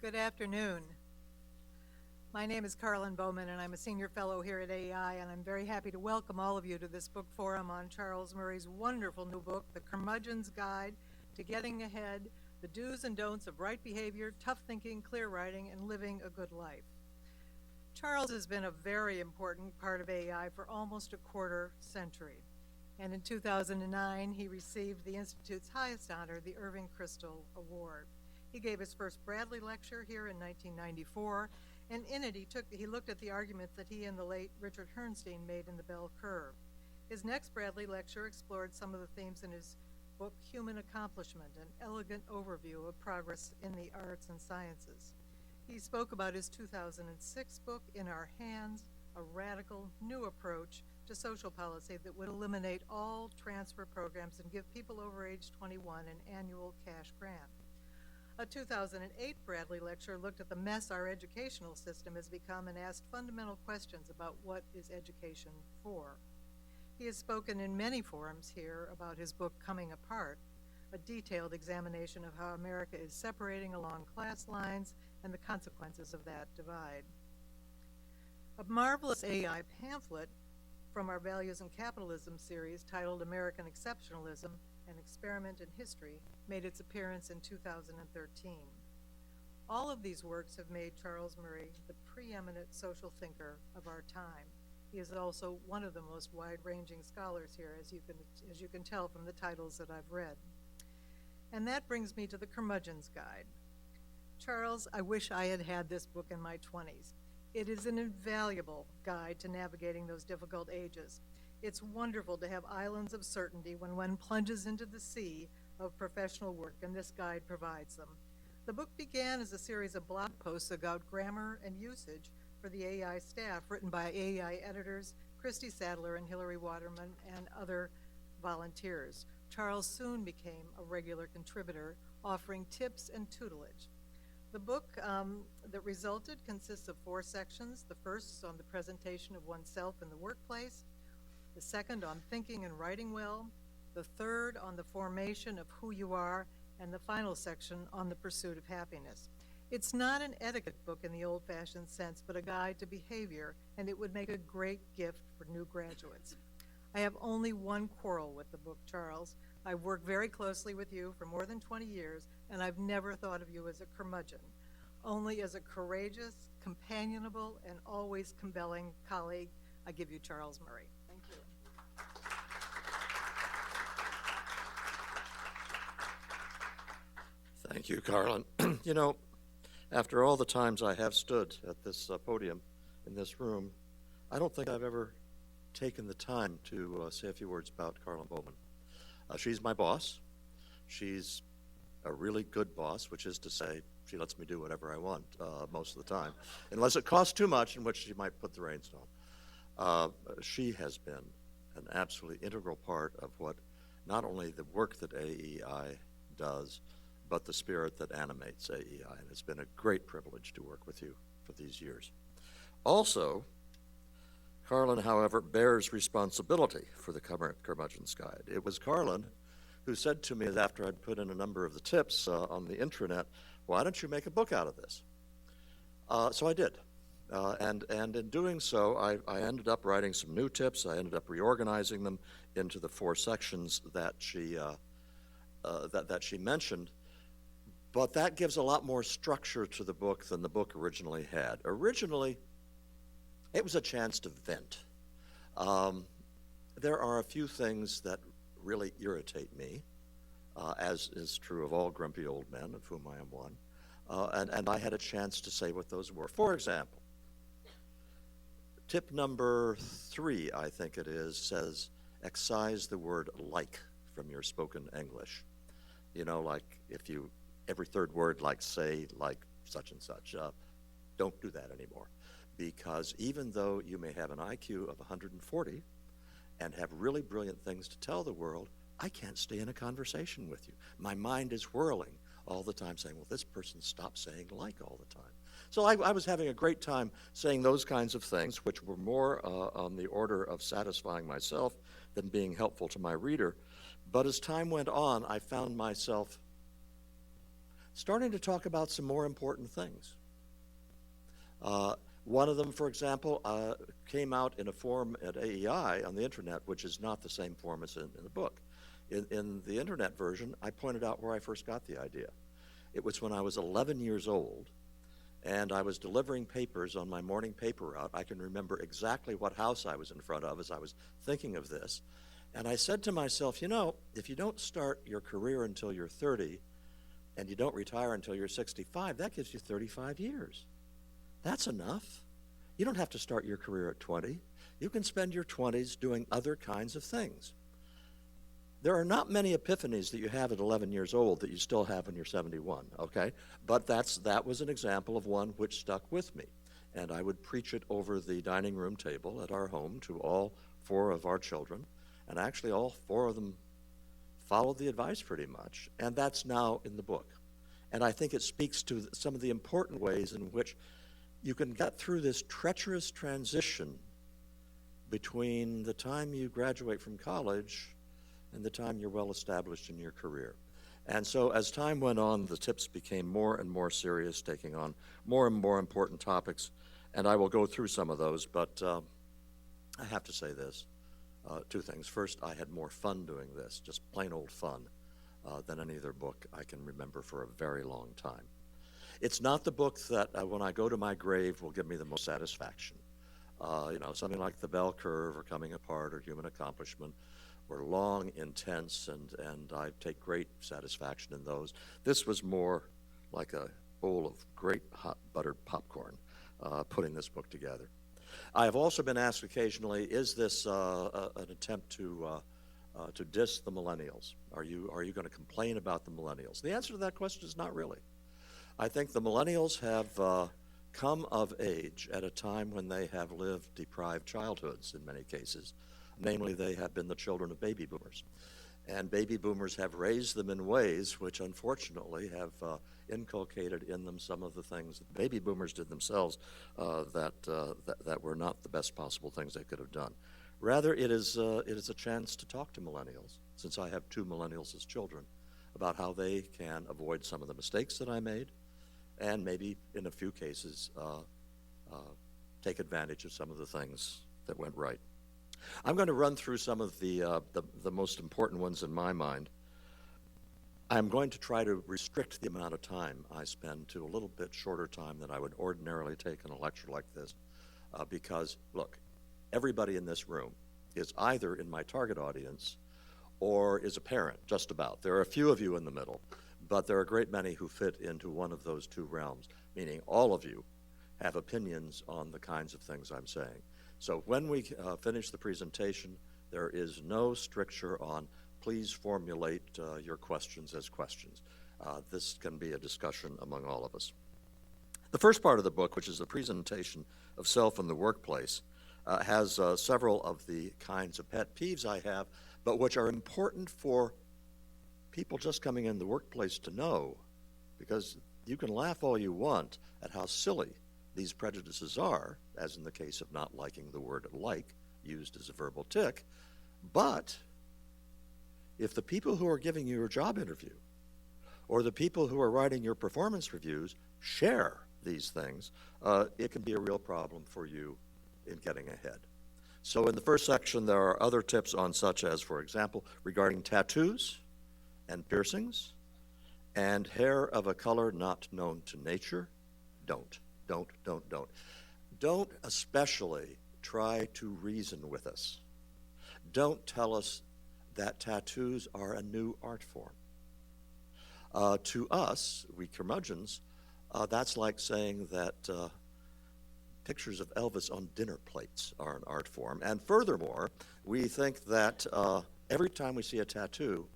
Good afternoon. My name is Carlin Bowman, and I'm a senior fellow here at AEI, and I'm very happy to welcome all of you to this book forum on Charles Murray's wonderful new book, The Curmudgeon's Guide to Getting Ahead, The Do's and Don'ts of Right Behavior, Tough Thinking, Clear Writing, and Living a Good Life. Charles has been a very important part of AEI for almost a quarter century, and in 2009, he received the Institute's highest honor, the Irving Kristol Award. He gave his first Bradley lecture here in 1994, and in it he looked at the arguments that he and the late Richard Herrnstein made in The Bell Curve. His next Bradley lecture explored some of the themes in his book Human Accomplishment, an elegant overview of progress in the arts and sciences. He spoke about his 2006 book, In Our Hands, a radical new approach to social policy that would eliminate all transfer programs and give people over age 21 an annual cash grant. A 2008 Bradley lecture looked at the mess our educational system has become and asked fundamental questions about what is education for. He has spoken in many forums here about his book Coming Apart, a detailed examination of how America is separating along class lines and the consequences of that divide. A marvelous AEI pamphlet from our Values in Capitalism series titled American Exceptionalism, an Experiment in History, made its appearance in 2013. All of these works have made Charles Murray the preeminent social thinker of our time. He is also one of the most wide-ranging scholars here, as you can tell from the titles that I've read. And that brings me to the Curmudgeon's Guide. Charles, I wish I had had this book in my 20s. It is an invaluable guide to navigating those difficult ages. It's wonderful to have islands of certainty when one plunges into the sea of professional work, and this guide provides them. The book began as a series of blog posts about grammar and usage for the AEI staff, written by AEI editors Christy Sadler and Hillary Waterman and other volunteers. Charles soon became a regular contributor, offering tips and tutelage. The book that resulted consists of 4 sections. The first is on the presentation of oneself in the workplace, the second on thinking and writing well, the third on the formation of who you are, and the final section on the pursuit of happiness. It's not an etiquette book in the old-fashioned sense, but a guide to behavior, and it would make a great gift for new graduates. I have only one quarrel with the book, Charles. I've worked very closely with you for more than 20 years, and I've never thought of you as a curmudgeon, only as a courageous, companionable, and always compelling colleague. I give you Charles Murray. Thank you. Thank you, Carlin. You know, after all the times I have stood at this podium in this room, I don't think I've ever taken the time to say a few words about Carlin Bowman. She's my boss. She's a really good boss, which is to say she lets me do whatever I want most of the time, unless it costs too much, in which she might put the reins on. She has been an absolutely integral part of what, not only the work that AEI does, but the spirit that animates AEI, and it's been a great privilege to work with you for these years. Also, Carlin, however, bears responsibility for the Curmudgeon's Guide. It was Carlin who said to me after I'd put in a number of the tips on the intranet, why don't you make a book out of this? So I did. And in doing so, I ended up writing some new tips. I ended up reorganizing them into the 4 sections that she mentioned. But that gives a lot more structure to the book than the book originally had. Originally, it was a chance to vent. There are a few things that really irritate me, as is true of all grumpy old men, of whom I am one. And I had a chance to say what those were. For example, tip number 3, I think it is, says, excise the word like from your spoken English. You know, like every third word, like say, like such and such. Don't do that anymore. Because even though you may have an IQ of 140 and have really brilliant things to tell the world, I can't stay in a conversation with you. My mind is whirling all the time saying, well, this person stopped saying like all the time. So I was having a great time saying those kinds of things, which were more on the order of satisfying myself than being helpful to my reader. But as time went on, I found myself starting to talk about some more important things. One of them, for example, came out in a form at AEI on the internet, which is not the same form as in the book. In the internet version, I pointed out where I first got the idea. It was when I was 11 years old, and I was delivering papers on my morning paper route. I can remember exactly what house I was in front of as I was thinking of this. And I said to myself, you know, if you don't start your career until you're 30 and you don't retire until you're 65, that gives you 35 years. That's enough. You don't have to start your career at 20. You can spend your 20s doing other kinds of things. There are not many epiphanies that you have at 11 years old that you still have when you're 71, okay? But that was an example of one which stuck with me. And I would preach it over the dining room table at our home to all 4 of our children. And actually all 4 of them followed the advice pretty much. And that's now in the book. And I think it speaks to some of the important ways in which you can get through this treacherous transition between the time you graduate from college and the time you're well established in your career. And so as time went on, the tips became more and more serious, taking on more and more important topics. And I will go through some of those, but I have to say this, 2 things. First, I had more fun doing this, just plain old fun, than any other book I can remember for a very long time. It's not the book that when I go to my grave will give me the most satisfaction. Something like The Bell Curve or Coming Apart or Human Accomplishment were long, intense, and I take great satisfaction in those. This was more like a bowl of great hot buttered popcorn, putting this book together. I have also been asked occasionally, is this an attempt to diss the millennials? Are you going to complain about the millennials? The answer to that question is not really. I think the millennials have come of age at a time when they have lived deprived childhoods in many cases. Namely, they have been the children of baby boomers. And baby boomers have raised them in ways which unfortunately have inculcated in them some of the things that baby boomers did themselves that were not the best possible things they could have done. Rather, it is a chance to talk to millennials, since I have 2 millennials as children, about how they can avoid some of the mistakes that I made, and maybe in a few cases take advantage of some of the things that went right. I'm going to run through some of the most important ones in my mind. I'm going to try to restrict the amount of time I spend to a little bit shorter time than I would ordinarily take in a lecture like this, because, look, everybody in this room is either in my target audience or is a parent, just about. There are a few of you in the middle, but there are a great many who fit into one of those 2 realms, meaning all of you have opinions on the kinds of things I'm saying. So when we finish the presentation, there is no stricture on please formulate your questions as questions. This can be a discussion among all of us. The first part of the book, which is the presentation of self in the workplace, has several of the kinds of pet peeves I have, but which are important for people just coming in the workplace to know, because you can laugh all you want at how silly these prejudices are, as in the case of not liking the word like, used as a verbal tick, but if the people who are giving you your job interview or the people who are writing your performance reviews share these things, it can be a real problem for you in getting ahead. So in the first section, there are other tips on such as, for example, regarding tattoos and piercings and hair of a color not known to nature. Don't especially try to reason with us. Don't tell us that tattoos are a new art form. To us, we curmudgeons, that's like saying that pictures of Elvis on dinner plates are an art form. And furthermore, we think that every time we see a tattoo,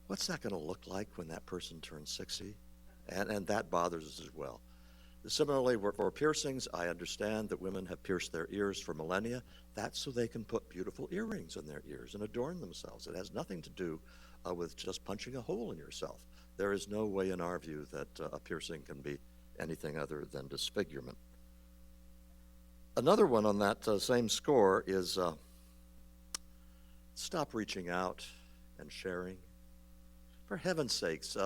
what's that going to look like when that person turns 60? And that bothers us as well. Similarly, for piercings, I understand that women have pierced their ears for millennia. That's so they can put beautiful earrings in their ears and adorn themselves. It has nothing to do with just punching a hole in yourself. There is no way in our view that a piercing can be anything other than disfigurement. Another one on that same score is stop reaching out and sharing. For heaven's sakes,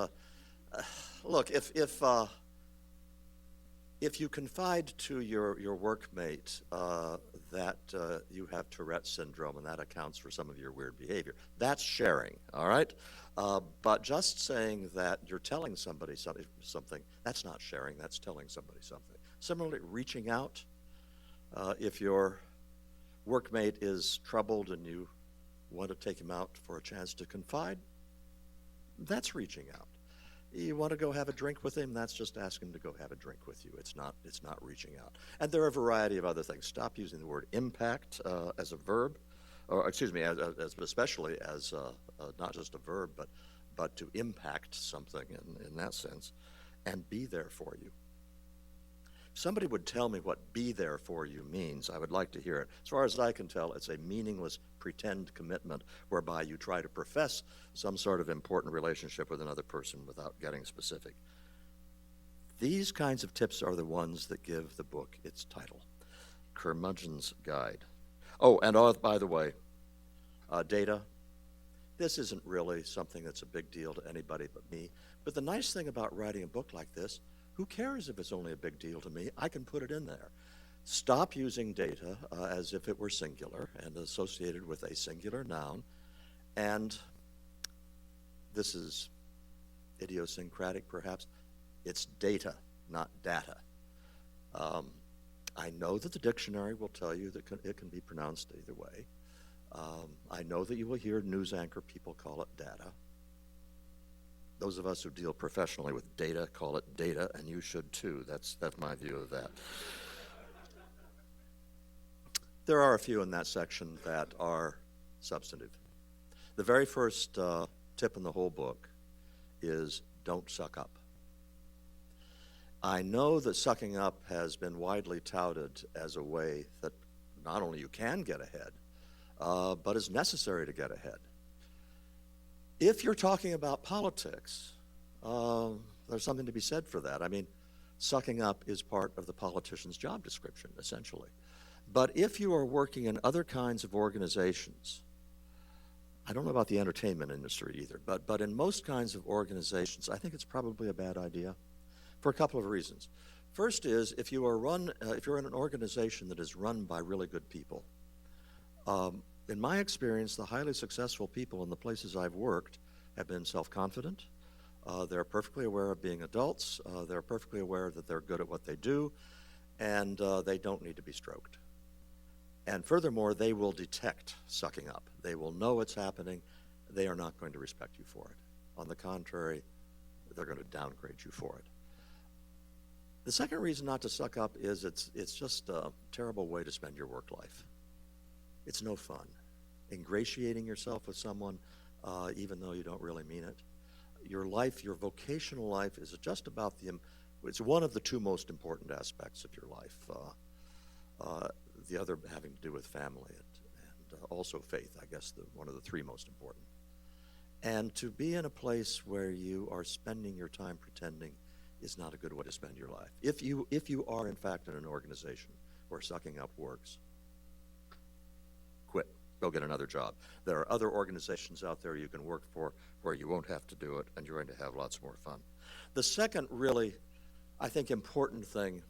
Look, if you confide to your workmate that you have Tourette's syndrome and that accounts for some of your weird behavior, that's sharing, all right? But just saying that you're telling somebody something, that's not sharing, that's telling somebody something. Similarly, reaching out, if your workmate is troubled and you want to take him out for a chance to confide, that's reaching out. You want to go have a drink with him, that's just asking him to go have a drink with you. It's not reaching out. And there are a variety of other things. Stop using the word impact as a verb, or excuse me, especially as not just a verb, but to impact something in that sense, and be there for you. If somebody would tell me what be there for you means, I would like to hear it. As far as I can tell, it's a meaningless pretend commitment whereby you try to profess some sort of important relationship with another person without getting specific. These kinds of tips are the ones that give the book its title, Curmudgeon's Guide. Oh, and by the way, data. This isn't really something that's a big deal to anybody but me. But the nice thing about writing a book like this, who cares if it's only a big deal to me? I can put it in there. Stop using data as if it were singular and associated with a singular noun. And this is idiosyncratic, perhaps. It's data, not data. I know that the dictionary will tell you that it can be pronounced either way. I know that you will hear news anchor people call it data. Those of us who deal professionally with data call it data, and you should too. That's my view of that. There are a few in that section that are substantive. The very first tip in the whole book is don't suck up. I know that sucking up has been widely touted as a way that not only you can get ahead, but is necessary to get ahead. If you're talking about politics, there's something to be said for that. I mean, sucking up is part of the politician's job description, essentially. But if you are working in other kinds of organizations, I don't know about the entertainment industry either, but in most kinds of organizations, I think it's probably a bad idea for a couple of reasons. First is, if you're in an organization that is run by really good people, in my experience, the highly successful people in the places I've worked have been self-confident. They're perfectly aware of being adults. They're perfectly aware that they're good at what they do, and they don't need to be stroked. And furthermore, they will detect sucking up. They will know it's happening. They are not going to respect you for it. On the contrary, they're going to downgrade you for it. The second reason not to suck up is it's just a terrible way to spend your work life. It's no fun. Ingratiating yourself with someone, even though you don't really mean it. Your life, your vocational life, is just about it's one of the two most important aspects of your life. The other having to do with family and also faith, I guess, one of the three most important. And to be in a place where you are spending your time pretending is not a good way to spend your life. If you are, in fact, in an organization where sucking up works, quit. Go get another job. There are other organizations out there you can work for where you won't have to do it, and you're going to have lots more fun. The second really, I think, important thing,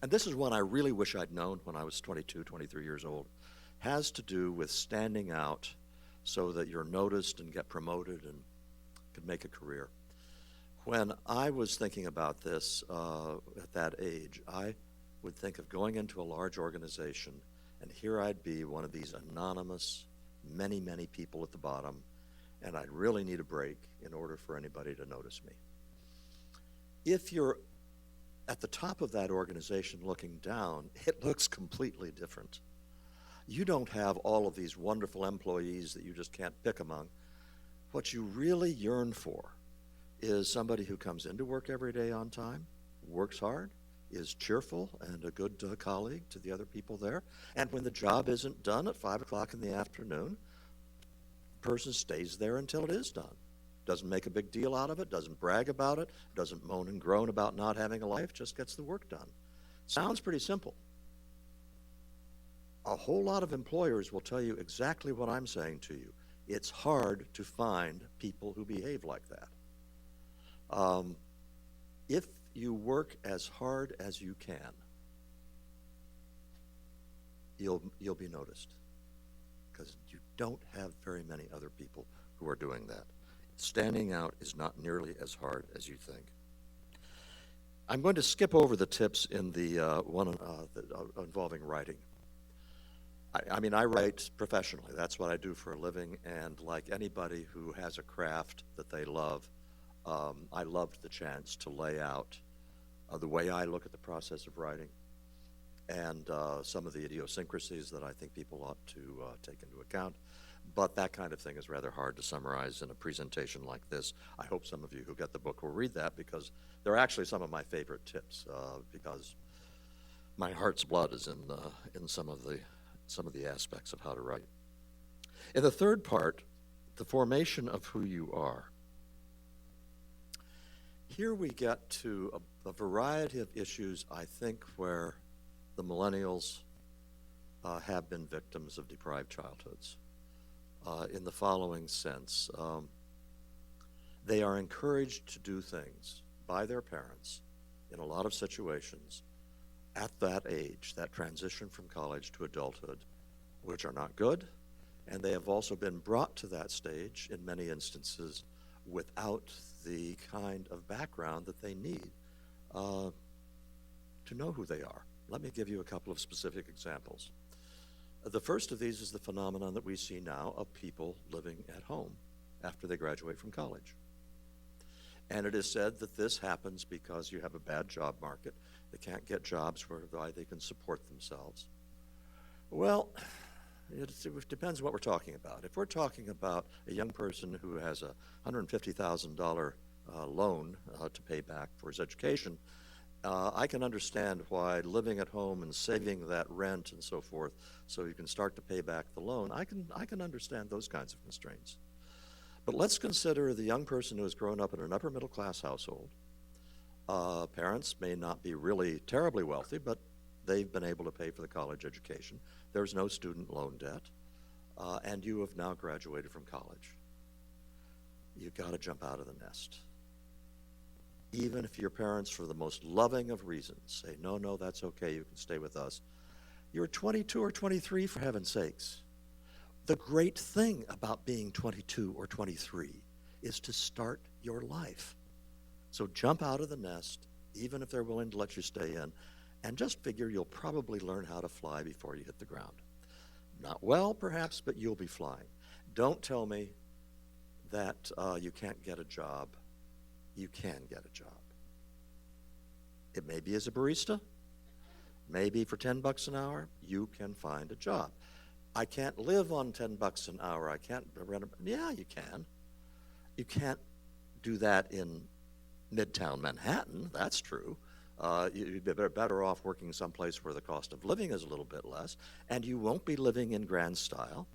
and this is one I really wish I'd known when I was 22, 23 years old, has to do with standing out so that you're noticed and get promoted and can make a career. When I was thinking about this at that age, I would think of going into a large organization, and here I'd be, one of these anonymous, many, many people at the bottom, and I'd really need a break in order for anybody to notice me. If you're at the top of that organization looking down, it looks completely different. You don't have all of these wonderful employees that you just can't pick among. What you really yearn for is somebody who comes into work every day on time, works hard, is cheerful and a good colleague to the other people there. And when the job isn't done at 5 o'clock in the afternoon, the person stays there until it is done. Doesn't make a big deal out of it, doesn't brag about it, doesn't moan and groan about not having a life, just gets the work done. Sounds pretty simple. A whole lot of employers will tell you exactly what I'm saying to you. It's hard to find people who behave like that. if you work as hard as you can, you'll be noticed, because you don't have very many other people who are doing that. Standing out is not nearly as hard as you think. I'm going to skip over the tips in the one involving writing. I mean, I write professionally. That's what I do for a living, and like anybody who has a craft that they love, I loved the chance to lay out the way I look at the process of writing, and some of the idiosyncrasies that I think people ought to take into account. But that kind of thing is rather hard to summarize in a presentation like this. I hope some of you who get the book will read that, because they're actually some of my favorite tips, because my heart's blood is in some of the aspects of how to write. In the third part, the formation of who you are. Here we get to a variety of issues, I think, where the millennials have been victims of deprived childhoods. In the following sense, they are encouraged to do things by their parents in a lot of situations at that age, that transition from college to adulthood, which are not good, and they have also been brought to that stage in many instances without the kind of background that they need to know who they are. Let me give you a couple of specific examples. The first of these is the phenomenon that we see now of people living at home after they graduate from college. And it is said that this happens because you have a bad job market. They can't get jobs whereby they can support themselves. Well, it depends what we're talking about. If we're talking about a young person who has a $150,000 loan to pay back for his education, I can understand why living at home and saving that rent and so forth so you can start to pay back the loan, I can understand those kinds of constraints. But let's consider the young person who has grown up in an upper middle class household. Parents may not be really terribly wealthy, but they've been able to pay for the college education. There's no student loan debt, and you have now graduated from college. You've got to jump out of the nest. Even if your parents, for the most loving of reasons, say, no, that's okay, you can stay with us. You're 22 or 23, for heaven's sakes. The great thing about being 22 or 23 is to start your life. So jump out of the nest, even if they're willing to let you stay in, and just figure you'll probably learn how to fly before you hit the ground. Not well, perhaps, but you'll be flying. Don't tell me that you can't get a job. You can get a job. It may be as a barista, maybe for $10 an hour, you can find a job. I can't live on $10 an hour. I can't rent a, yeah, you can. You can't do that in Midtown Manhattan, that's true. You'd be better off working someplace where the cost of living is a little bit less, and you won't be living in grand style,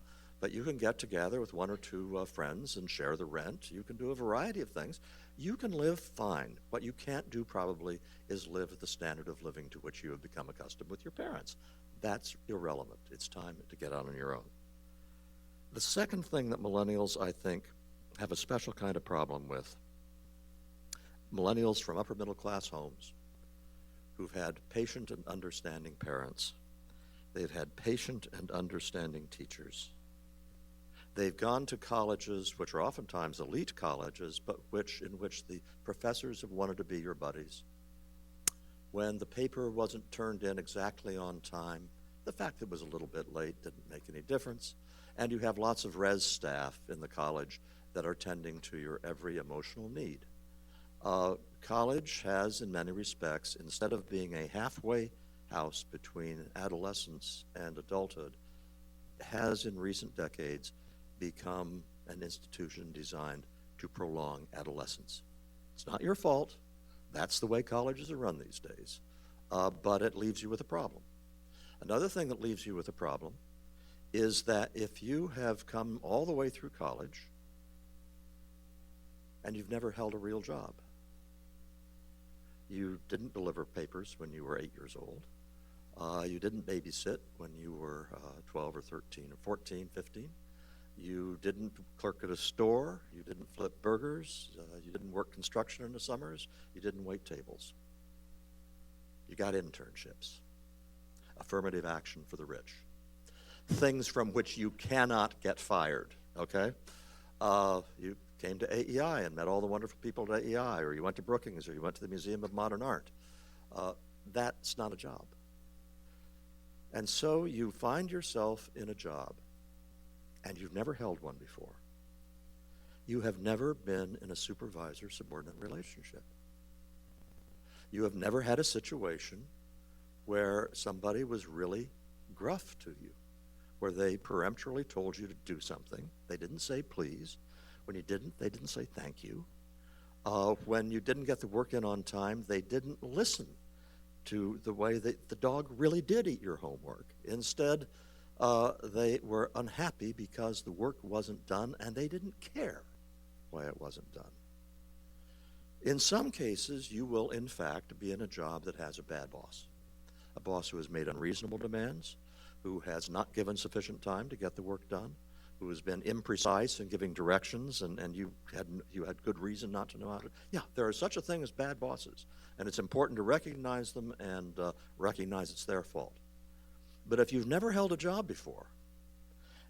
but you can get together with one or two friends and share the rent. You can do a variety of things. You can live fine. What you can't do probably is live at the standard of living to which you have become accustomed with your parents. That's irrelevant. It's time to get out on your own. The second thing that millennials, I think, have a special kind of problem with, millennials from upper middle class homes who've had patient and understanding parents. They've had patient and understanding teachers. They've gone to colleges, which are oftentimes elite colleges, but in which the professors have wanted to be your buddies. When the paper wasn't turned in exactly on time, the fact that it was a little bit late didn't make any difference. And you have lots of res staff in the college that are tending to your every emotional need. College has, in many respects, instead of being a halfway house between adolescence and adulthood, has in recent decades become an institution designed to prolong adolescence. It's not your fault. That's the way colleges are run these days. But it leaves you with a problem. Another thing that leaves you with a problem is that if you have come all the way through college and you've never held a real job, you didn't deliver papers when you were 8 years old, you didn't babysit when you were 12 or 13 or 14, 15, You didn't clerk at a store. You didn't flip burgers. You didn't work construction in the summers. You didn't wait tables. You got internships. Affirmative action for the rich. Things from which you cannot get fired, okay? You came to AEI and met all the wonderful people at AEI, or you went to Brookings, or you went to the Museum of Modern Art. That's not a job. And so you find yourself in a job, and you've never held one before. You have never been in a supervisor-subordinate relationship. You have never had a situation where somebody was really gruff to you, where they peremptorily told you to do something. They didn't say please. When you didn't, they didn't say thank you. When you didn't get the work in on time, they didn't listen to the way that the dog really did eat your homework. Instead, they were unhappy because the work wasn't done, and they didn't care why it wasn't done. In some cases, you will, in fact, be in a job that has a bad boss, a boss who has made unreasonable demands, who has not given sufficient time to get the work done, who has been imprecise in giving directions, and you had good reason not to know how to. Yeah, there is such a thing as bad bosses, and it's important to recognize them and recognize it's their fault. But if you've never held a job before,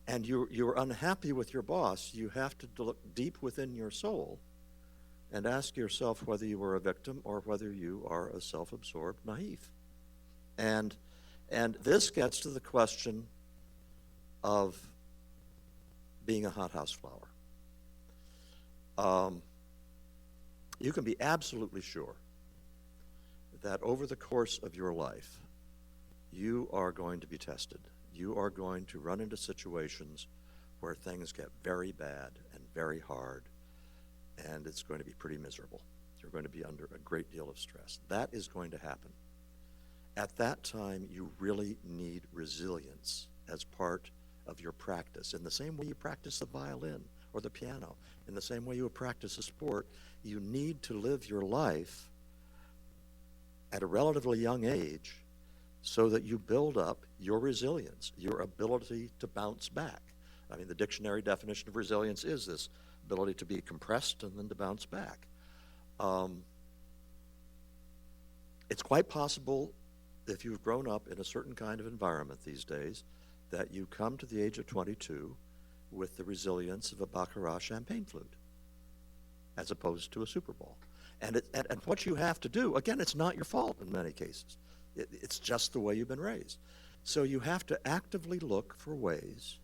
and you're unhappy with your boss, you have to look deep within your soul and ask yourself whether you were a victim or whether you are a self-absorbed naive. And this gets to the question of being a hothouse flower. You can be absolutely sure that over the course of your life, you are going to be tested. You are going to run into situations where things get very bad and very hard, and it's going to be pretty miserable. You're going to be under a great deal of stress. That is going to happen. At that time, you really need resilience as part of your practice. In the same way you practice the violin or the piano, in the same way you practice a sport, you need to live your life at a relatively young age so that you build up your resilience, your ability to bounce back. I mean, the dictionary definition of resilience is this ability to be compressed and then to bounce back. It's quite possible, if you've grown up in a certain kind of environment these days, that you come to the age of 22 with the resilience of a Baccarat champagne flute, as opposed to a Super Bowl. And what you have to do, again, it's not your fault in many cases. It's just the way you've been raised. So you have to actively look for ways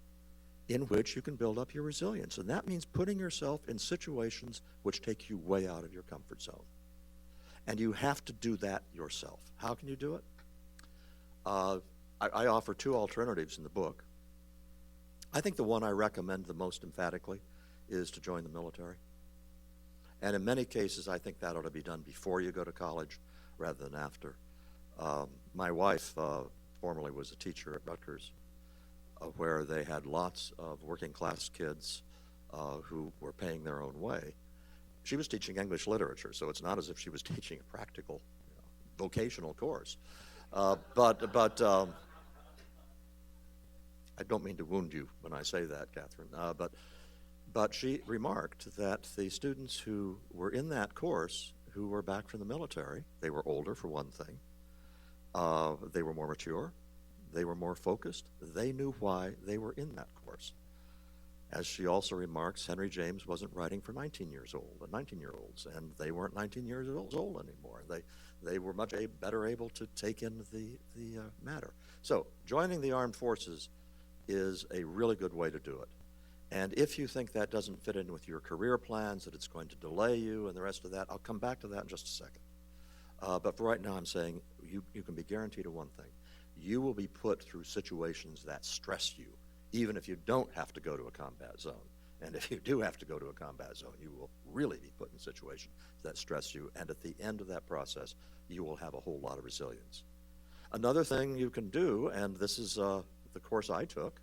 in which you can build up your resilience. And that means putting yourself in situations which take you way out of your comfort zone. And you have to do that yourself. How can you do it? I offer two alternatives in the book. I think the one I recommend the most emphatically is to join the military. And in many cases, I think that ought to be done before you go to college rather than after. My wife formerly was a teacher at Rutgers, where they had lots of working class kids who were paying their own way. She was teaching English literature, so it's not as if she was teaching a practical, vocational course. But I don't mean to wound you when I say that, Catherine, but she remarked that the students who were in that course, who were back from the military, they were older for one thing, they were more mature, they were more focused, they knew why they were in that course. As she also remarks, Henry James wasn't writing for 19-year-olds, and they weren't 19 years old anymore. They were much better able to take in the matter. So joining the armed forces is a really good way to do it. And if you think that doesn't fit in with your career plans, that it's going to delay you and the rest of that, I'll come back to that in just a second. But for right now, I'm saying you can be guaranteed of one thing. You will be put through situations that stress you, even if you don't have to go to a combat zone. And if you do have to go to a combat zone, you will really be put in situations that stress you. And at the end of that process, you will have a whole lot of resilience. Another thing you can do, and this is the course I took,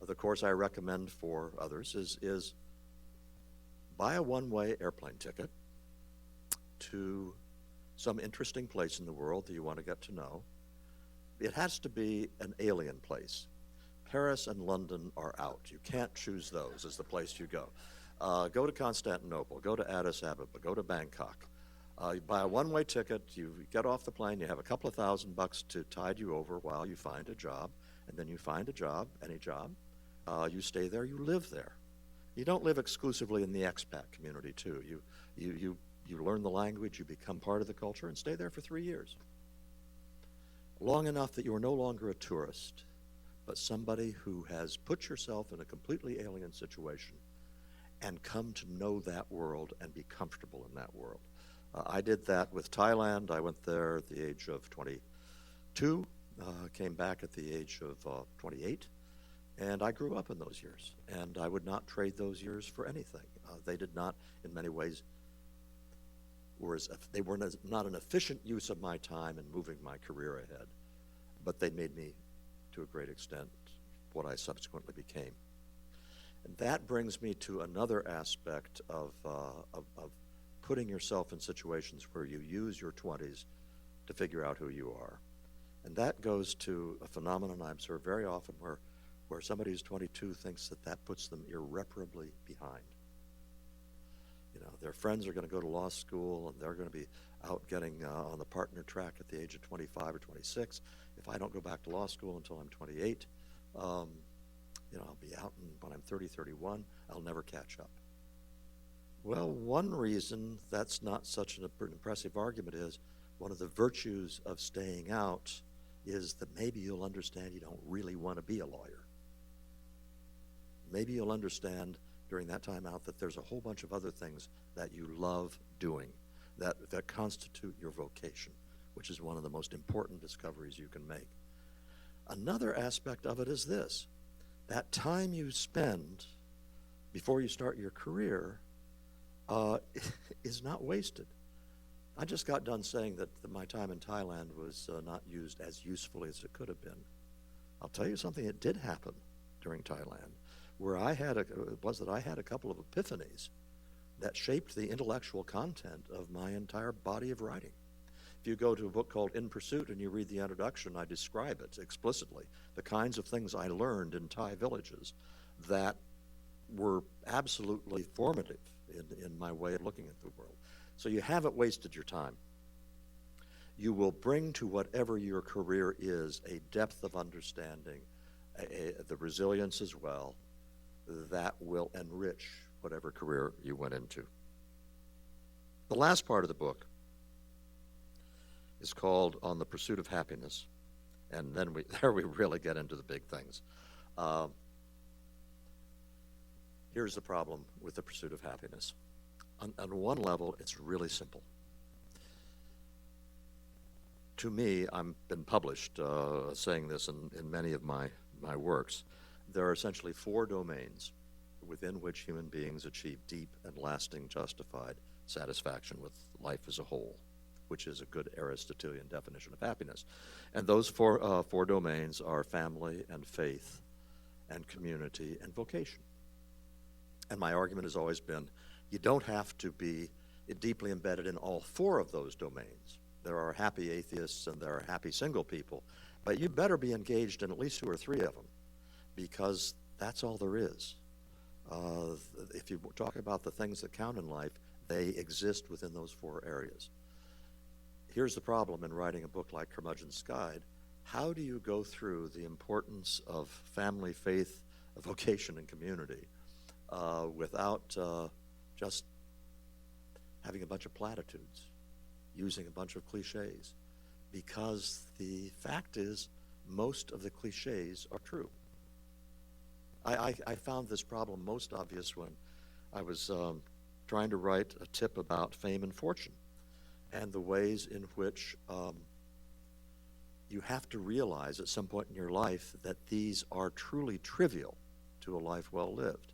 the course I recommend for others, is buy a one-way airplane ticket to some interesting place in the world that you want to get to know. It has to be an alien place. Paris and London are out. You can't choose those as the place you go. Go to Constantinople, go to Addis Ababa, go to Bangkok. You buy a one-way ticket, you get off the plane, you have a couple of $1,000 to tide you over while you find a job, and then you find a job, any job, you stay there, you live there. You don't live exclusively in the expat community, too. You learn the language, you become part of the culture, and stay there for 3 years. Long enough that you are no longer a tourist, but somebody who has put yourself in a completely alien situation and come to know that world and be comfortable in that world. I did that with Thailand. I went there at the age of 22, came back at the age of 28, and I grew up in those years, and I would not trade those years for anything. They did not, in many ways, they were not an efficient use of my time in moving my career ahead, but they made me, to a great extent, what I subsequently became. And that brings me to another aspect of putting yourself in situations where you use your 20s to figure out who you are. And that goes to a phenomenon I observe very often where somebody who's 22 thinks that puts them irreparably behind. You know, their friends are going to go to law school and they're going to be out getting on the partner track at the age of 25 or 26. If I don't go back to law school until I'm 28, I'll be out when I'm 30, 31, I'll never catch up. Well, one reason that's not such an impressive argument is one of the virtues of staying out is that maybe you'll understand you don't really want to be a lawyer. Maybe you'll understand during that time out that there's a whole bunch of other things that you love doing that constitute your vocation, which is one of the most important discoveries you can make. Another aspect of it is this: that time you spend before you start your career is not wasted. I just got done saying that my time in Thailand was not used as usefully as it could have been. I'll tell you something that did happen during Thailand, where I had a couple of epiphanies that shaped the intellectual content of my entire body of writing. If you go to a book called In Pursuit and you read the introduction, I describe it explicitly, the kinds of things I learned in Thai villages that were absolutely formative in my way of looking at the world. So you haven't wasted your time. You will bring to whatever your career is a depth of understanding, the resilience as well, that will enrich whatever career you went into. The last part of the book is called On the Pursuit of Happiness, and then we really get into the big things. Here's the problem with the pursuit of happiness. On one level, it's really simple. To me, I've been published saying this in many of my works. There are essentially 4 domains within which human beings achieve deep and lasting justified satisfaction with life as a whole, which is a good Aristotelian definition of happiness. And those four domains are family and faith and community and vocation. And my argument has always been, you don't have to be deeply embedded in all 4 of those domains. There are happy atheists and there are happy single people, but you better be engaged in at least 2 or 3 of them, because that's all there is. If you talk about the things that count in life, they exist within those 4 areas. Here's the problem in writing a book like Curmudgeon's Guide. How do you go through the importance of family, faith, vocation, and community without just having a bunch of platitudes, using a bunch of cliches? Because the fact is, most of the cliches are true. I found this problem most obvious when I was trying to write a tip about fame and fortune and the ways in which you have to realize at some point in your life that these are truly trivial to a life well lived.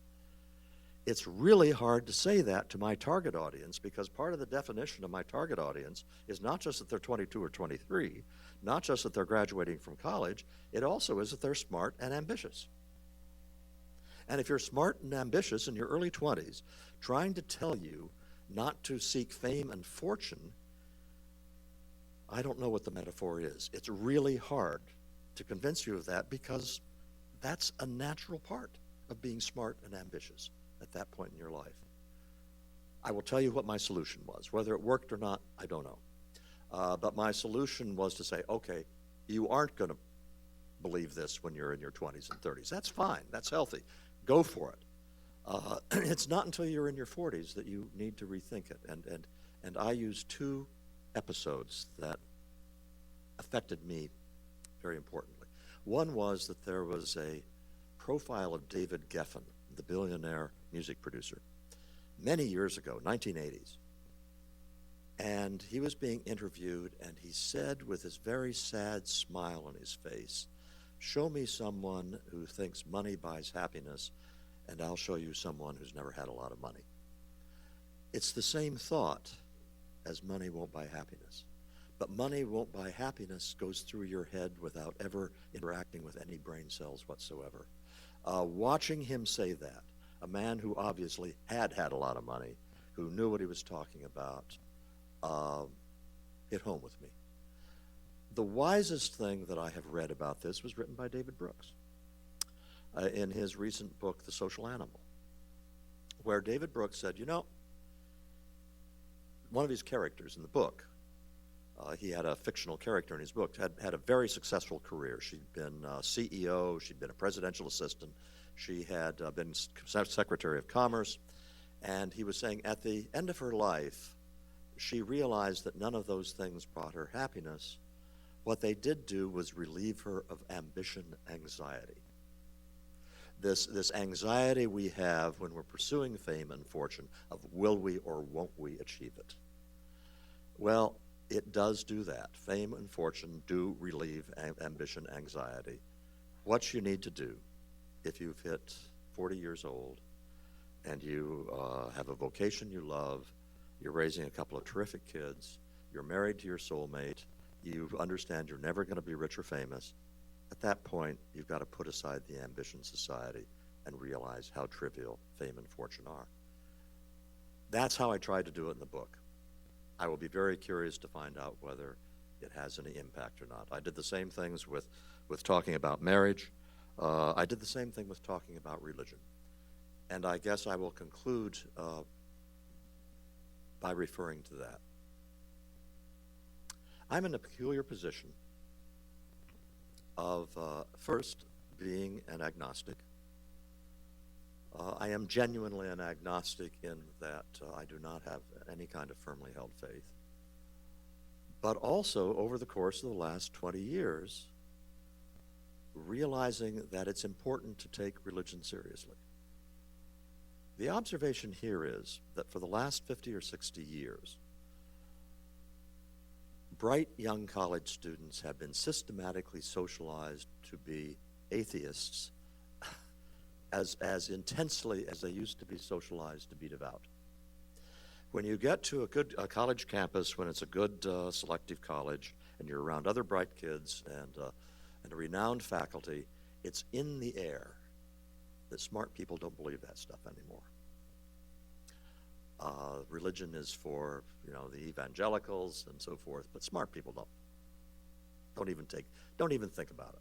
It's really hard to say that to my target audience, because part of the definition of my target audience is not just that they're 22 or 23, not just that they're graduating from college, it also is that they're smart and ambitious. And if you're smart and ambitious in your early 20s, trying to tell you not to seek fame and fortune, I don't know what the metaphor is. It's really hard to convince you of that, because That's a natural part of being smart and ambitious at that point in your life. I will tell you what my solution was. Whether it worked or not, I don't know. But my solution was to say, okay, you aren't going to believe this when you're in your 20s and 30s. That's fine. That's healthy. Go for it. It's not until you're in your 40s that you need to rethink it. And I used two episodes that affected me very importantly. One was that there was a profile of David Geffen, the billionaire music producer, many years ago, 1980s. And he was being interviewed, and he said with his very sad smile on his face, "Show me someone who thinks money buys happiness, and I'll show you someone who's never had a lot of money." It's the same thought as money won't buy happiness. But money won't buy happiness goes through your head without ever interacting with any brain cells whatsoever. Watching him say that, a man who obviously had a lot of money, who knew what he was talking about, hit home with me. The wisest thing that I have read about this was written by David Brooks in his recent book, The Social Animal, where David Brooks said, one of his characters in the book, he had a fictional character in his book, had a very successful career. She'd been CEO, she'd been a presidential assistant, she had been Secretary of Commerce, and he was saying at the end of her life, she realized that none of those things brought her happiness. What they did do was relieve her of ambition anxiety. This anxiety we have when we're pursuing fame and fortune of will we or won't we achieve it. Well, it does do that. Fame and fortune do relieve ambition anxiety. What you need to do if you've hit 40 years old and you have a vocation you love, you're raising a couple of terrific kids, you're married to your soulmate, you understand you're never going to be rich or famous, at that point, you've got to put aside the ambition society and realize how trivial fame and fortune are. That's how I tried to do it in the book. I will be very curious to find out whether it has any impact or not. I did the same things with talking about marriage. I did the same thing with talking about religion. And I guess I will conclude by referring to that. I'm in a peculiar position of first being an agnostic. I am genuinely an agnostic in that I do not have any kind of firmly held faith. But also, over the course of the last 20 years, realizing that it's important to take religion seriously. The observation here is that for the last 50 or 60 years, bright young college students have been systematically socialized to be atheists as intensely as they used to be socialized to be devout. When you get to a college campus, when it's a good selective college, and you're around other bright kids and a renowned faculty, it's in the air that smart people don't believe that stuff anymore. Religion is for the evangelicals and so forth, but smart people don't even think about it.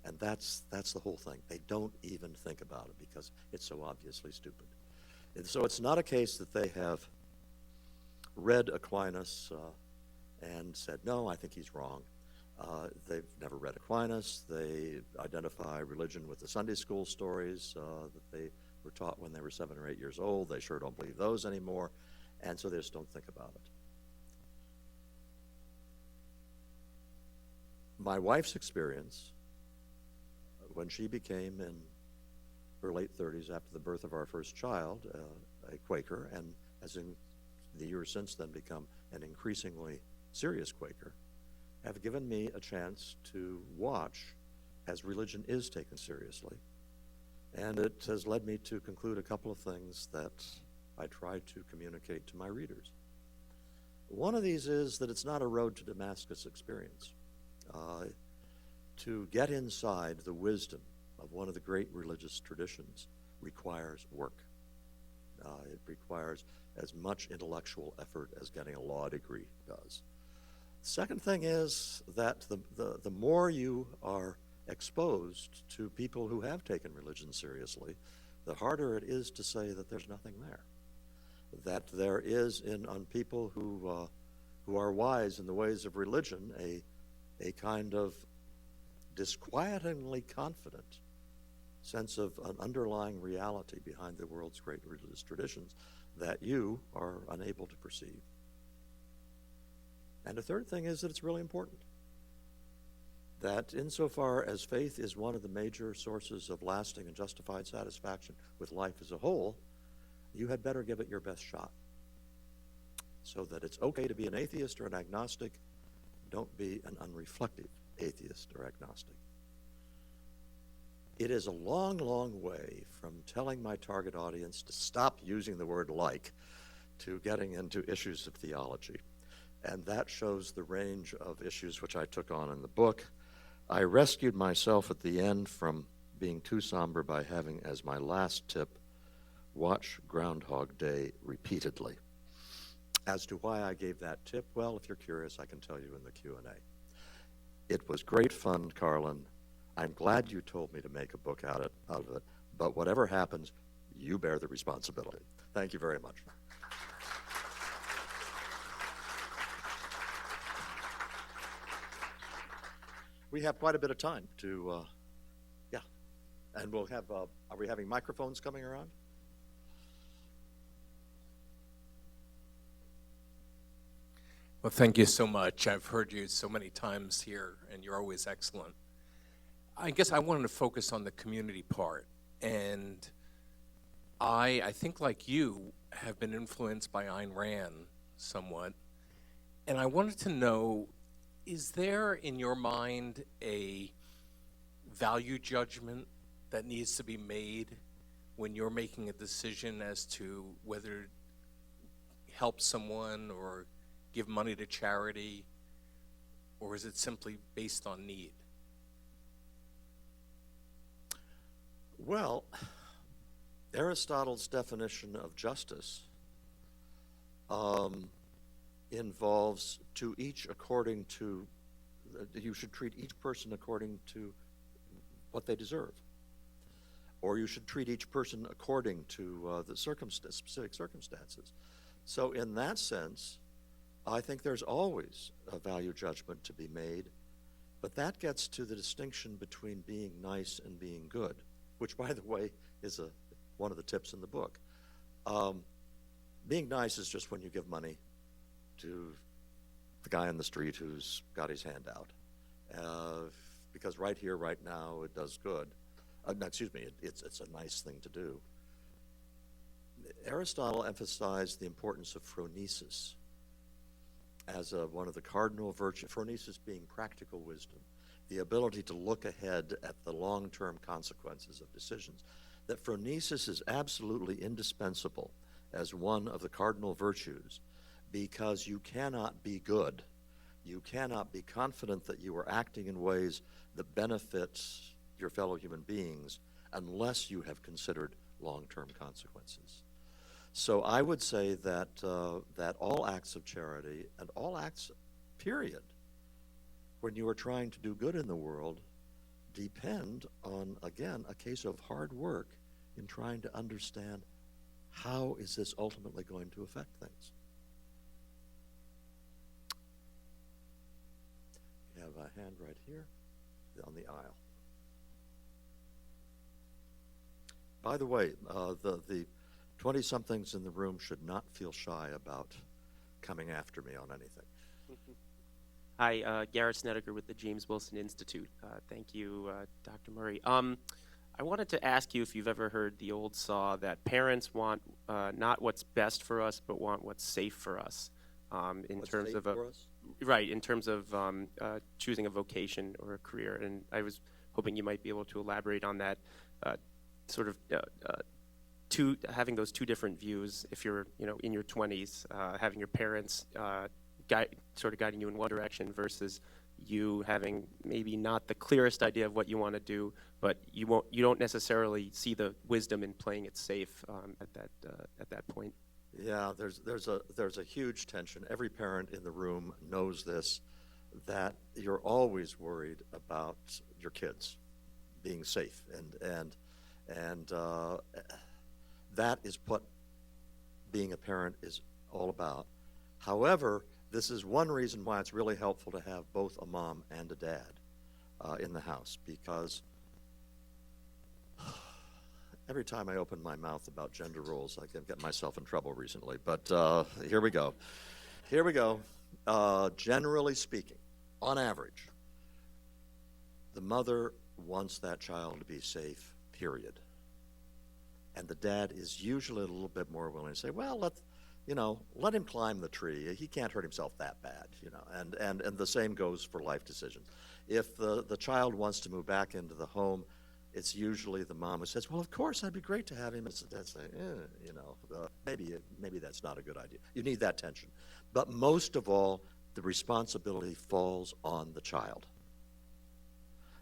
And that's the whole thing. They don't even think about it because it's so obviously stupid. And so it's not a case that they have read Aquinas and said, no, I think he's wrong. They've never read Aquinas. They identify religion with the Sunday school stories that they were taught when they were 7 or 8 years old. They sure don't believe those anymore, and so they just don't think about it. My wife's experience, when she became in her late 30s after the birth of our first child, a Quaker, and has in the years since then become an increasingly serious Quaker, have given me a chance to watch as religion is taken seriously. And it has led me to conclude a couple of things that I try to communicate to my readers. One of these is that it's not a road to Damascus experience. To get inside the wisdom of one of the great religious traditions requires work. It requires as much intellectual effort as getting a law degree does. Second thing is that the more you are exposed to people who have taken religion seriously, the harder it is to say that there's nothing there. That there is on people who are wise in the ways of religion a kind of disquietingly confident sense of an underlying reality behind the world's great religious traditions that you are unable to perceive. And the third thing is that it's really important that insofar as faith is one of the major sources of lasting and justified satisfaction with life as a whole, you had better give it your best shot. So that it's okay to be an atheist or an agnostic. Don't be an unreflective atheist or agnostic. It is a long, long way from telling my target audience to stop using the word like to getting into issues of theology. And that shows the range of issues which I took on in the book. I rescued myself at the end from being too somber by having as my last tip, watch Groundhog Day repeatedly. As to why I gave that tip, well, if you're curious, I can tell you in the Q&A. It was great fun, Carlin. I'm glad you told me to make a book out of it, but whatever happens, you bear the responsibility. Thank you very much. We have quite a bit of time to, and we'll have, are we having microphones coming around? Well, thank you so much. I've heard you so many times here, and you're always excellent. I guess I wanted to focus on the community part, and I think like you, have been influenced by Ayn Rand somewhat, and I wanted to know, is there in your mind a value judgment that needs to be made when you're making a decision as to whether help someone or give money to charity, or is it simply based on need? Well, Aristotle's definition of justice involves to each according to, you should treat each person according to what they deserve. Or you should treat each person according to the specific circumstances. So in that sense, I think there's always a value judgment to be made, but that gets to the distinction between being nice and being good, which, by the way, is one of the tips in the book. Being nice is just when you give money to the guy on the street who's got his hand out, because right here, right now, it does good. It's a nice thing to do. Aristotle emphasized the importance of phronesis as one of the cardinal virtues, phronesis being practical wisdom, the ability to look ahead at the long-term consequences of decisions, that phronesis is absolutely indispensable as one of the cardinal virtues, because you cannot be good. You cannot be confident that you are acting in ways that benefit your fellow human beings unless you have considered long-term consequences. So I would say that that all acts of charity and all acts, period, when you are trying to do good in the world, depend on, again, a case of hard work in trying to understand how is this ultimately going to affect things. We have a hand right here on the aisle. By the way, the 20-somethings in the room should not feel shy about coming after me on anything. Hi, Garrett Snedeker with the James Wilson Institute. Thank you, Dr. Murray. I wanted to ask you if you've ever heard the old saw that parents want not what's best for us, but want what's safe for us. In terms of choosing a vocation or a career. And I was hoping you might be able to elaborate on that, having those two different views. If you're, in your 20s, having your parents guiding you in one direction versus you having maybe not the clearest idea of what you want to do, but you don't necessarily see the wisdom in playing it safe at that point. Yeah, there's a huge tension. Every parent in the room knows this. that you're always worried about your kids being safe, and that is what being a parent is all about. However, this is one reason why it's really helpful to have both a mom and a dad in the house, because every time I open my mouth about gender roles, I can get myself in trouble recently. But here we go. Here we go. Generally speaking, on average, the mother wants that child to be safe, period. And the dad is usually a little bit more willing to say, well, let him climb the tree. He can't hurt himself that bad, and the same goes for life decisions. If the child wants to move back into the home, it's usually the mom who says, well, of course, that'd be great to have him. It's the dad saying, maybe that's not a good idea. You need that tension. But most of all, the responsibility falls on the child.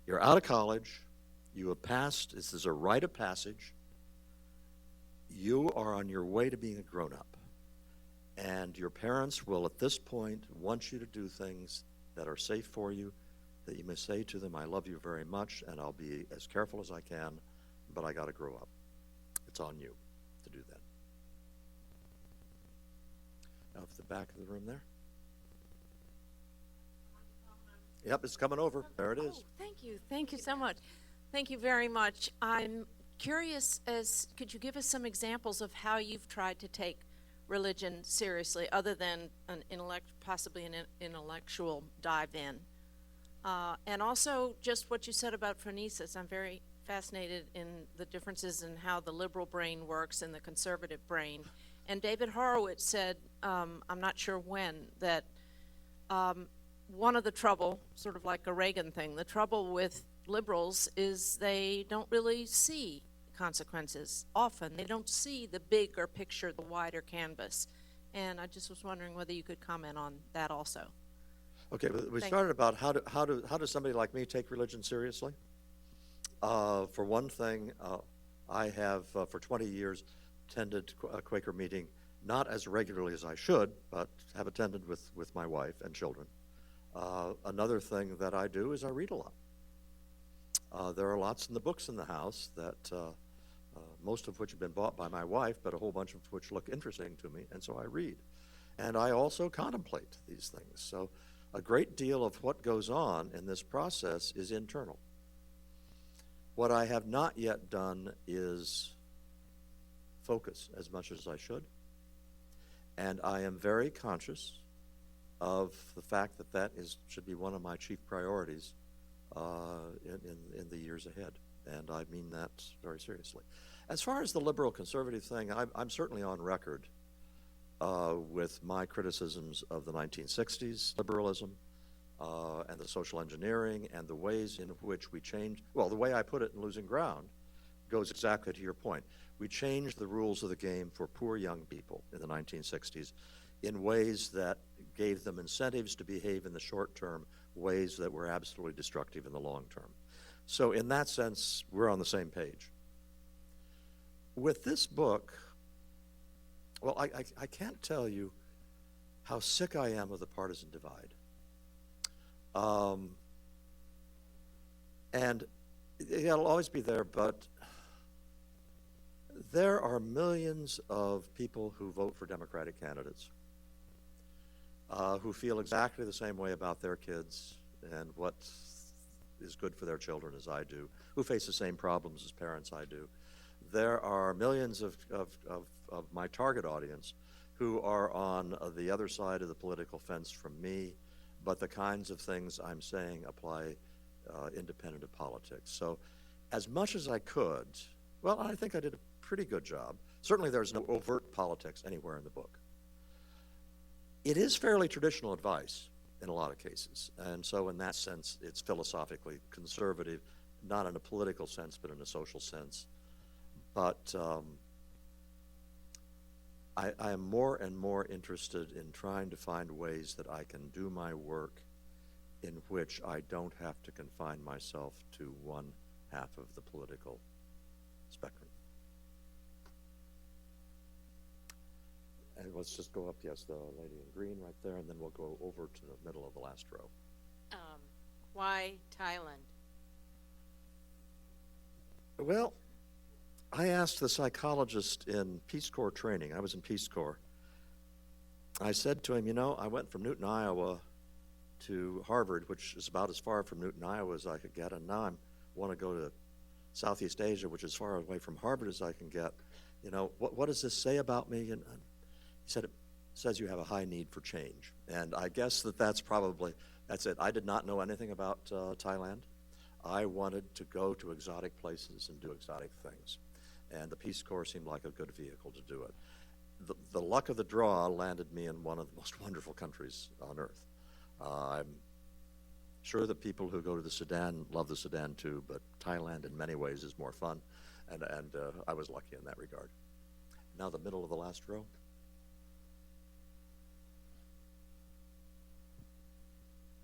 You're out of college. You have passed. This is a rite of passage. You are on your way to being a grown-up. And your parents will, at this point, want you to do things that are safe for you, that you may say to them, I love you very much, and I'll be as careful as I can, but I got to grow up. It's on you to do that. Now, at the back of the room there. Yep, it's coming over. There it is. Oh, thank you. Thank you so much. Thank you very much. I'm curious, could you give us some examples of how you've tried to take religion seriously, other than possibly an intellectual dive in? And also just what you said about phronesis. I'm very fascinated in the differences in how the liberal brain works and the conservative brain. And David Horowitz said, I'm not sure when, that one of the trouble, sort of like a Reagan thing, the trouble with liberals is they don't really see consequences. Often they don't see the bigger picture, the wider canvas. And I just was wondering whether you could comment on that also. Okay, we started about how does somebody like me take religion seriously? For one thing, I have for 20 years attended a Quaker meeting, not as regularly as I should, but have attended with my wife and children. Another thing that I do is I read a lot. There are lots in the books in the house that most of which have been bought by my wife, but a whole bunch of which look interesting to me, and so I read. And I also contemplate these things. So a great deal of what goes on in this process is internal. What I have not yet done is focus as much as I should. And I am very conscious of the fact that should be one of my chief priorities in the years ahead. And I mean that very seriously. As far as the liberal conservative thing, I'm certainly on record with my criticisms of the 1960s liberalism and the social engineering and the ways in which we changed. Well, the way I put it in Losing Ground goes exactly to your point. We changed the rules of the game for poor young people in the 1960s in ways that gave them incentives to behave in the short term, ways that were absolutely destructive in the long term. So in that sense, we're on the same page. With this book, well, I can't tell you how sick I am of the partisan divide. And it'll always be there, but there are millions of people who vote for Democratic candidates who feel exactly the same way about their kids and what is good for their children as I do, who face the same problems as parents I do. There are millions of my target audience who are on the other side of the political fence from me, but the kinds of things I'm saying apply independent of politics. So as much as I could, well, I think I did a pretty good job. Certainly there's no overt politics anywhere in the book. It is fairly traditional advice in a lot of cases, and so in that sense, it's philosophically conservative, not in a political sense, but in a social sense. But I am more and more interested in trying to find ways that I can do my work in which I don't have to confine myself to one half of the political spectrum. And let's just go up, yes, the lady in green right there, and then we'll go over to the middle of the last row. Why Thailand? Well, I asked the psychologist in Peace Corps training. I was in Peace Corps. I said to him, you know, I went from Newton, Iowa to Harvard, which is about as far from Newton, Iowa as I could get, and now I want to go to Southeast Asia, which is as far away from Harvard as I can get. You know, what does this say about me? And he said, it says you have a high need for change. And I guess that's it. I did not know anything about Thailand. I wanted to go to exotic places and do exotic things. And the Peace Corps seemed like a good vehicle to do it. The luck of the draw landed me in one of the most wonderful countries on earth. I'm sure that people who go to the Sudan love the Sudan too, but Thailand in many ways is more fun, and I was lucky in that regard. Now the middle of the last row.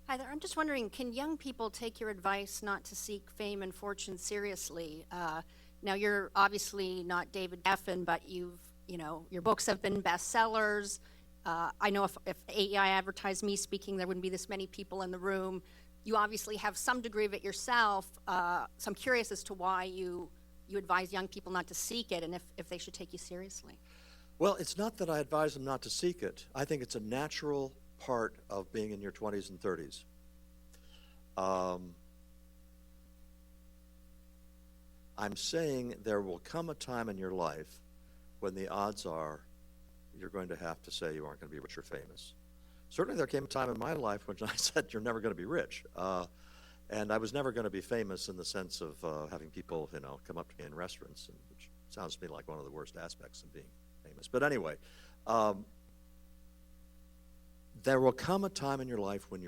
Hi there. I'm just wondering, can young people take your advice not to seek fame and fortune seriously? Now, you're obviously not David Geffen, but your books have been bestsellers. I know if AEI advertised me speaking, there wouldn't be this many people in the room. You obviously have some degree of it yourself, so I'm curious as to why you advise young people not to seek it, and if they should take you seriously. Well, it's not that I advise them not to seek it. I think it's a natural part of being in your 20s and 30s. I'm saying there will come a time in your life when the odds are you're going to have to say you aren't going to be rich or famous. Certainly there came a time in my life when I said you're never going to be rich. And I was never going to be famous in the sense of having people, come up to me in restaurants, which sounds to me like one of the worst aspects of being famous. But anyway, there will come a time in your life when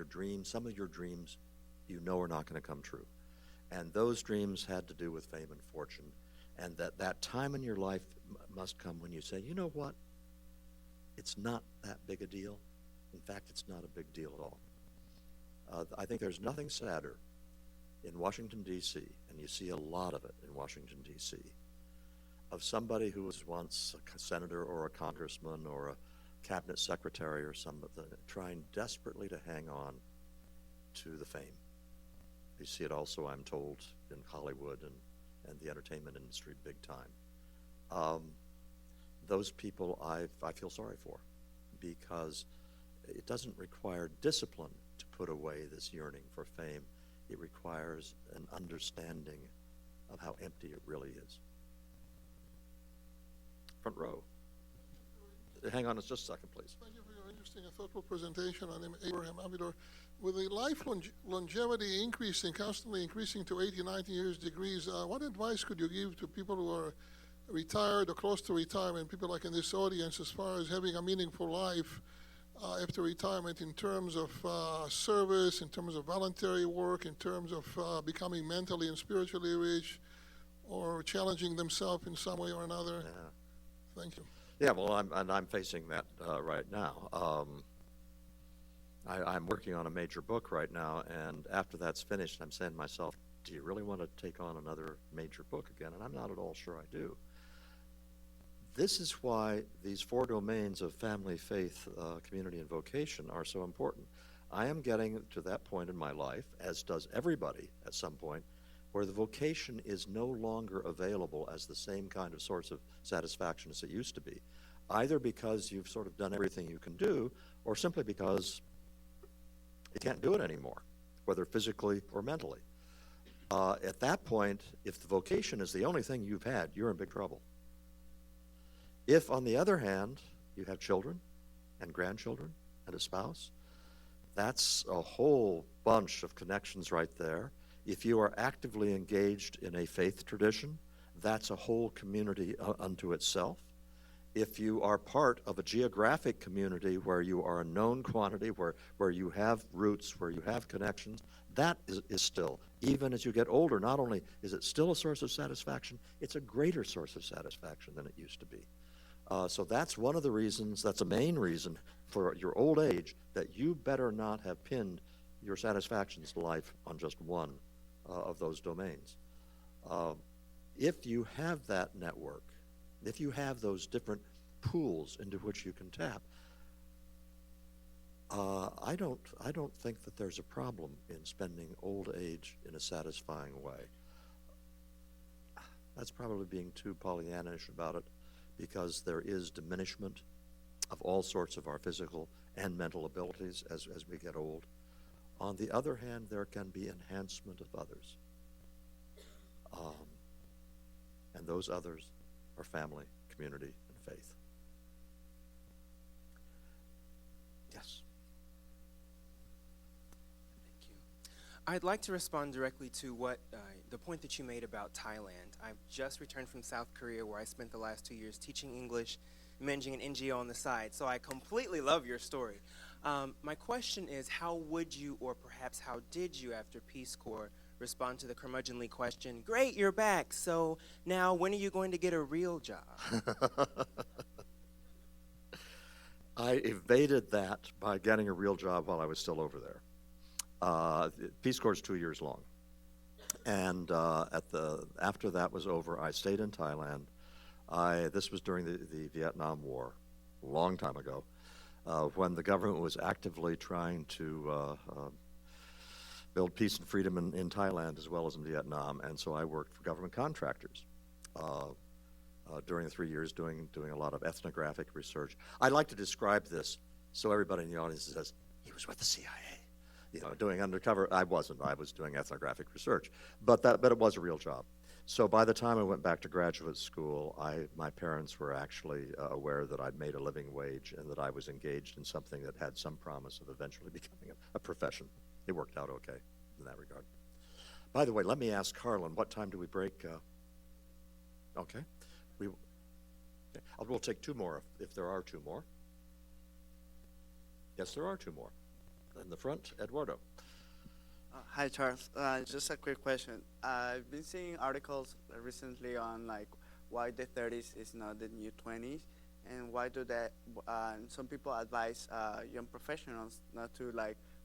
some of your dreams, are not going to come true. And those dreams had to do with fame and fortune. And that time in your life must come when you say, you know what? It's not that big a deal. In fact, it's not a big deal at all. I think there's nothing sadder in Washington, D.C., and you see a lot of it in Washington, D.C., of somebody who was once a senator or a congressman or a cabinet secretary or somebody trying desperately to hang on to the fame. You see it also, I'm told, in Hollywood and the entertainment industry big time. Those people I feel sorry for, because it doesn't require discipline to put away this yearning for fame. It requires an understanding of how empty it really is. Front row. Hang on just a second, please. Thank you for your interesting and thoughtful presentation. My name is Abraham Abidor. With the life longevity constantly increasing to 80, 90 years degrees, what advice could you give to people who are retired or close to retirement, people like in this audience, as far as having a meaningful life after retirement in terms of service, in terms of voluntary work, in terms of becoming mentally and spiritually rich, or challenging themselves in some way or another? Yeah. Thank you. Yeah, well, I'm facing that right now. I'm working on a major book right now, and after that's finished, I'm saying to myself, do you really want to take on another major book again? And I'm not at all sure I do. This is why these 4 domains of family, faith, community, and vocation are so important. I am getting to that point in my life, as does everybody at some point, where the vocation is no longer available as the same kind of source of satisfaction as it used to be, either because you've sort of done everything you can do, or simply because you can't do it anymore, whether physically or mentally. At that point, if the vocation is the only thing you've had, you're in big trouble. If, on the other hand, you have children and grandchildren and a spouse, that's a whole bunch of connections right there. If you are actively engaged in a faith tradition, that's a whole community unto itself. If you are part of a geographic community where you are a known quantity, where you have roots, where you have connections, that is still, even as you get older, not only is it still a source of satisfaction, it's a greater source of satisfaction than it used to be. So that's one of the reasons, that's a main reason for your old age, that you better not have pinned your satisfactions to life on just one of those domains. If you have that network, if you have those different pools into which you can tap, I don't think that there's a problem in spending old age in a satisfying way. That's probably being too Pollyannish about it, because there is diminishment of all sorts of our physical and mental abilities as we get old. On the other hand, there can be enhancement of others. And those others are family, community, and faith. Yes. Thank you. I'd like to respond directly to what the point that you made about Thailand. I've just returned from South Korea, where I spent the last 2 years teaching English, managing an NGO on the side. So I completely love your story. My question is, how would you, or perhaps how did you, after Peace Corps, respond to the curmudgeonly question, "Great, you're back, so now when are you going to get a real job?" I evaded that by getting a real job while I was still over there. Peace Corps is 2 years long. And after that was over, I stayed in Thailand. This was during the Vietnam War, a long time ago, when the government was actively trying to build peace and freedom in Thailand as well as in Vietnam. And so I worked for government contractors during the 3 years doing a lot of ethnographic research. I like to describe this so everybody in the audience says, he was with the CIA, doing undercover. I wasn't. I was doing ethnographic research. But it was a real job. So by the time I went back to graduate school, my parents were actually aware that I'd made a living wage and that I was engaged in something that had some promise of eventually becoming a profession. It worked out okay in that regard. By the way, let me ask Carlin, what time do we break? Okay. We'll take two more if there are two more. Yes, there are two more. In the front, Eduardo. Hi, Charles. Just a quick question. I've been seeing articles recently on why the 30s is not the new 20s, and why do that? Some people advise young professionals not to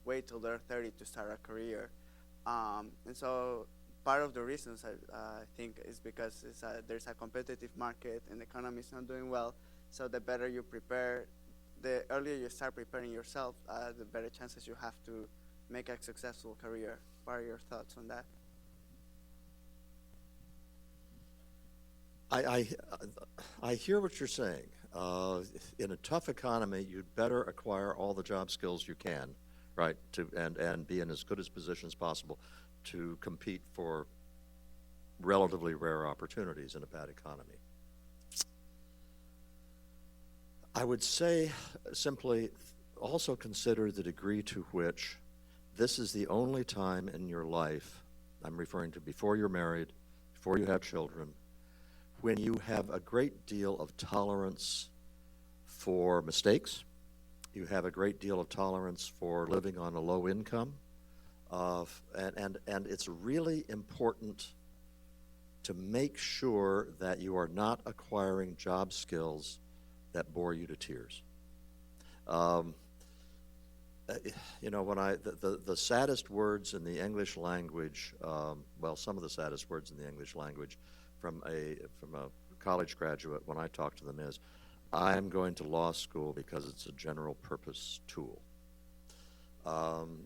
wait till they're 30 to start a career, and so part of the reasons I think is because there's a competitive market and the economy is not doing well. So the better you prepare, the earlier you start preparing yourself, the better chances you have to make a successful career. What are your thoughts on that? I hear what you're saying. In a tough economy, you'd better acquire all the job skills you can, right? And be in as good a position as possible to compete for relatively rare opportunities in a bad economy. I would say simply also consider the degree to which this is the only time in your life, I'm referring to before you're married, before you have children, when you have a great deal of tolerance for mistakes. You have a great deal of tolerance for living on a low income. And it's really important to make sure that you are not acquiring job skills that bore you to tears. When the saddest words in the English language, some of the saddest words in the English language from a college graduate when I talk to them is, I'm going to law school because it's a general purpose tool.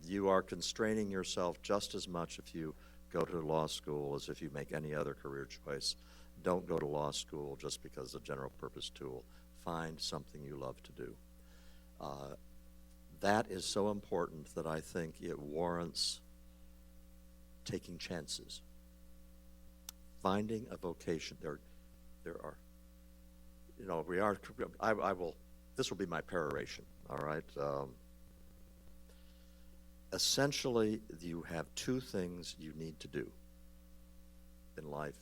You are constraining yourself just as much if you go to law school as if you make any other career choice. Don't go to law school just because it's a general purpose tool. Find something you love to do. That is so important that I think it warrants taking chances. Finding a vocation. There are, this will be my peroration, all right? Essentially, you have two things you need to do in life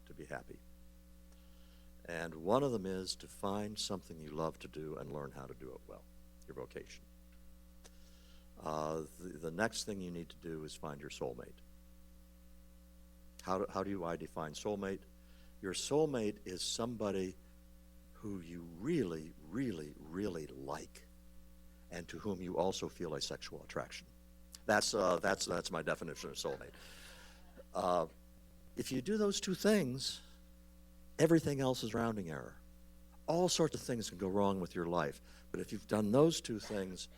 to be happy. And one of them is to find something you love to do and learn how to do it well, your vocation. The next thing you need to do is find your soulmate. How do I define soulmate? Your soulmate is somebody who you really, really, really like and to whom you also feel a sexual attraction. That's my definition of soulmate. If you do those two things, everything else is rounding error. All sorts of things can go wrong with your life. But if you've done those two things,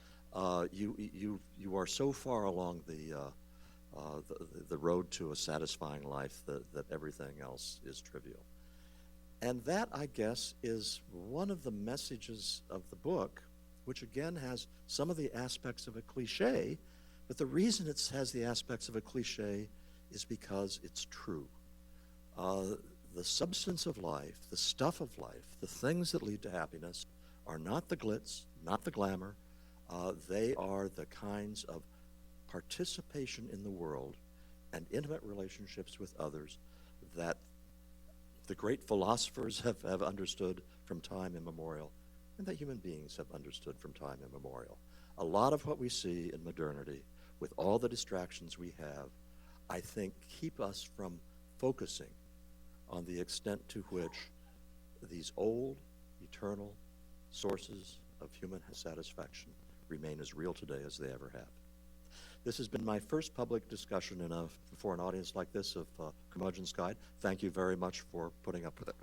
you are so far along the road to a satisfying life that everything else is trivial. And that, I guess, is one of the messages of the book, which again has some of the aspects of a cliche, but the reason it has the aspects of a cliche is because it's true. The substance of life, the stuff of life, the things that lead to happiness are not the glitz, not the glamour. They are the kinds of participation in the world and intimate relationships with others that the great philosophers have understood from time immemorial, and that human beings have understood from time immemorial. A lot of what we see in modernity, with all the distractions we have, I think keep us from focusing on the extent to which these old, eternal sources of human satisfaction remain as real today as they ever have. This has been my first public discussion before an audience like this of Curmudgeon's Guide. Thank you very much for putting up with it.